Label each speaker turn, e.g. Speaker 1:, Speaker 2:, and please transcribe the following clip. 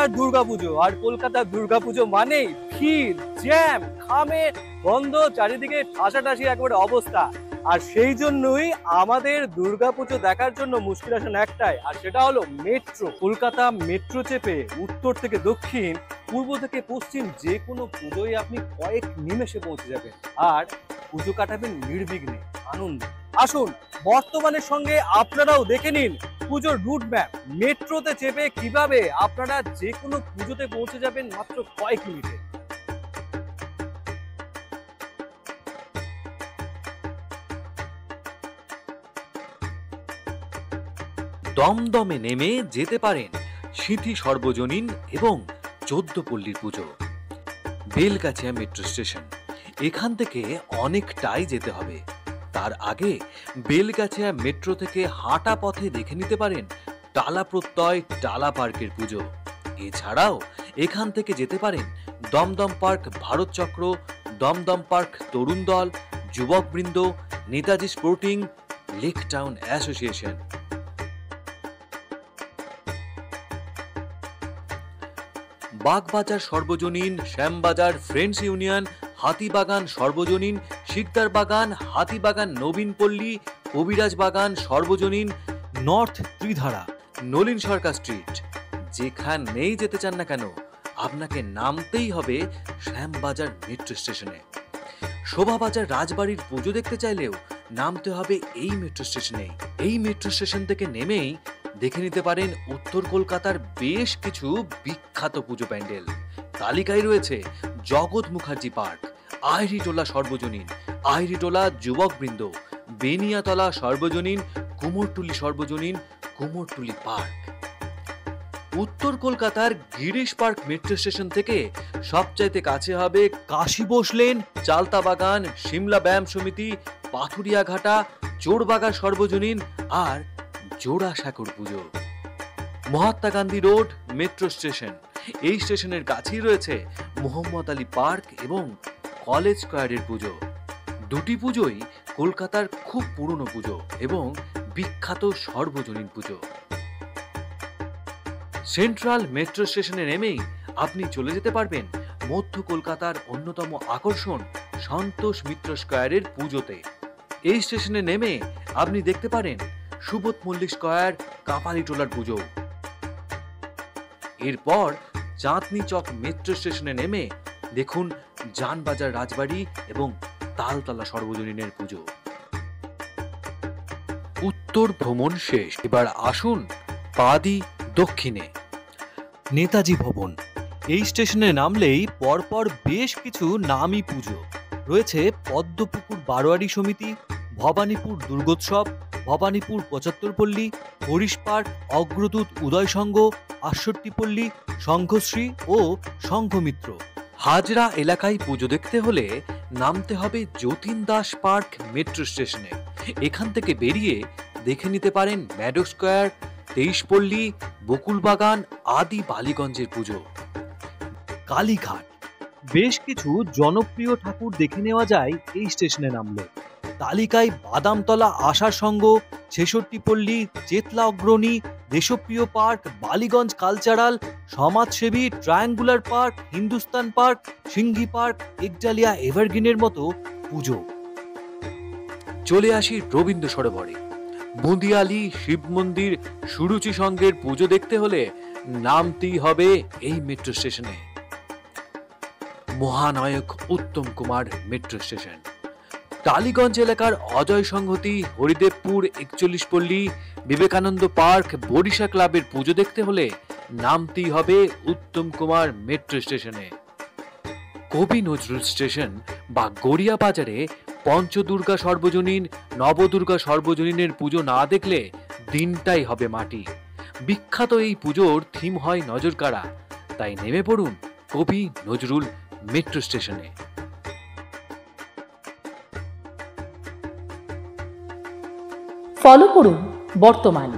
Speaker 1: কলকাতার দুর্গাপুজো, আর কলকাতার দুর্গাপুজো মানেই ভিড়, জ্যাম, খামে বন্ধ, চারিদিকে ঠাসাঠাসি একেবারে অবস্থা। আর সেই জন্যই আমাদের দুর্গাপুজো দেখার জন্য মুশকিল আসন একটাই, আর সেটা হলো মেট্রো। কলকাতা মেট্রো চেপে উত্তর থেকে দক্ষিণ, পূর্ব থেকে পশ্চিম যে কোনো পুজোয় আপনি কয়েক নিমেষে পৌঁছে যাবেন আর পুজো কাটাবেন নির্বিঘ্নে, আনন্দ। আসুন বর্তমানের সঙ্গে আপনারাও দেখে নিন পুজোর রুট ম্যাপ। মেট্রোতে চেপে কিভাবে আপনারা যে কোনো পুজোতে পৌঁছে যাবেন মাত্র কয়েক মিনিটে।
Speaker 2: দমদমে নেমে যেতে পারেন সিঁথি সর্বজনীন এবং 14 পল্লীর পুজো। বেলগাছিয়া মেট্রো স্টেশন, এখান থেকে অনেকটাই যেতে হবে। তার আগে বেলগাছিয়া মেট্রো থেকে হাঁটা পথে দেখে নিতে পারেন টালা প্রত্যয় টালা পার্কের পুজো। এছাড়াও এখান থেকে যেতে পারেন দমদম পার্ক ভারত চক্র, Dumdum park Tarun Dal, Jubakbrinda, Netaji sporting, Lake Town association. Bagbazar Sarbojanin, Shyambazar friends union, Hatibagan সর্বজনীন, শিকদার বাগান, হাতিবাগান নবীন পল্লী, কবিরাজ বাগান সর্বজনীন, নর্থ ত্রিধারা, নলিন সরকার স্ট্রিট। যেখানেই যেতে চান না কেন আপনাকে নামতেই হবে শ্যামবাজার মেট্রো স্টেশনে। শোভাবাজার রাজবাড়ির পুজো দেখতে চাইলেও নামতে হবে এই মেট্রো স্টেশনে। এই মেট্রো স্টেশন থেকে নেমেই দেখে নিতে পারেন উত্তর কলকাতার বেশ কিছু বিখ্যাত পুজো প্যান্ডেল। তালিকায় রয়েছে জগৎ মুখার্জি পার্ক, আইরিটোলা সর্বজনীন, আইরিটোলা যুবকবৃন্দ, বেনিয়াতলা সর্বজনীন, কুমোরটুলি সর্বজনীন, কুমোরটুলি পার্ক। উত্তর কলকাতার গিরিশ পার্ক মেট্রো স্টেশন থেকে সবচাইতে কাছে হবে কাশী বোস লেন, চালতা বাগান, সিমলা ব্যায়াম সমিতি, পাথুরিয়া ঘাটা, চোরবাগান সর্বজনীন আর জোড়াসাঁকোর পুজো। Mahatma Gandhi road metro station, এই স্টেশনের কাছেই রয়েছে মোহাম্মদ আলী পার্ক এবং কলেজ স্কয়ারের পুজো। দুটি পুজোই কলকাতার খুব পুরনো পুজো এবং বিখ্যাত সর্বজনীন পুজো। সেন্ট্রাল মেট্রো স্টেশনে নেমেই আপনি চলে যেতে পারবেন মধ্য কলকাতার অন্যতম আকর্ষণ সন্তোষ মিত্র স্কয়ারের পুজোতে। এই স্টেশনে নেমে আপনি দেখতে পারেন সুবোধ মল্লিক স্কয়ার, কাপালিটোলার পুজো। এরপর চাঁদনি চক মেট্রো স্টেশনে নেমে দেখুন জানবাজার রাজবাড়ি এবং তালতলা সর্বজনীনের পুজো। উত্তর ভ্রমণ শেষ, এবার আসুন পাদি দক্ষিণে। নেতাজি ভবন, এই স্টেশনে নামলেই পরপর বেশ কিছু নামী পুজো রয়েছে। পদ্মপুকুর বারোয়ারি সমিতি, ভবানীপুর দুর্গোৎসব, ভবানীপুর 75 পল্লী, হরিশ পার্ক, অগ্রদূত উদয় সংঘ, 68 পল্লী, সংঘশ্রী ও সংঘমিত্র। হাজরা এলাকায় পুজো দেখতে হলে নামতে হবে যতীন দাস পার্ক মেট্রো স্টেশনে। এখান থেকে বেরিয়ে দেখে নিতে পারেন ম্যাডো স্কয়ার, 23 পল্লী, বকুল বাগান আদি বালিগঞ্জের পুজো। কালীঘাট, বেশ কিছু জনপ্রিয় ঠাকুর দেখে নেওয়া যায় এই স্টেশনে নামলে। তালিকায় বাদামতলা আশার সংঘ, 66 Palli, Chetla Agrani, Deshapriya park, Ballygunge cultural, Samajsebi, triangular park, Hindustan park, Singhi park, Ekdalia এভারগ্রিনের মতো পুজো। চলে আসি রবীন্দ্র সরোবরে। বুঁদিয়ালি, শিব মন্দির, সুরুচি সংঘের পুজো দেখতে হলে নামতেই হবে এই মেট্রো স্টেশনে। মহানায়ক উত্তম কুমার মেট্রো স্টেশন। টালিগঞ্জ এলাকার অজয় সংহতি, হরিদেবপুর, 41 পল্লী, বিবেকানন্দ পার্ক, বরিশা ক্লাবের পুজো দেখতে হলে নামতেই হবে উত্তম কুমার মেট্রো স্টেশনে। কবি নজরুল স্টেশন বা গড়িয়া বাজারে পঞ্চদুর্গা সর্বজনীন, নবদুর্গা সর্বজনীনের পুজো না দেখলে দিনটাই হবে মাটি। বিখ্যাত এই পুজোর থিম হয় নজরকাড়া, তাই নেমে পড়ুন কবি নজরুল মেট্রো স্টেশনে।
Speaker 3: ফলো করুন বর্তমান।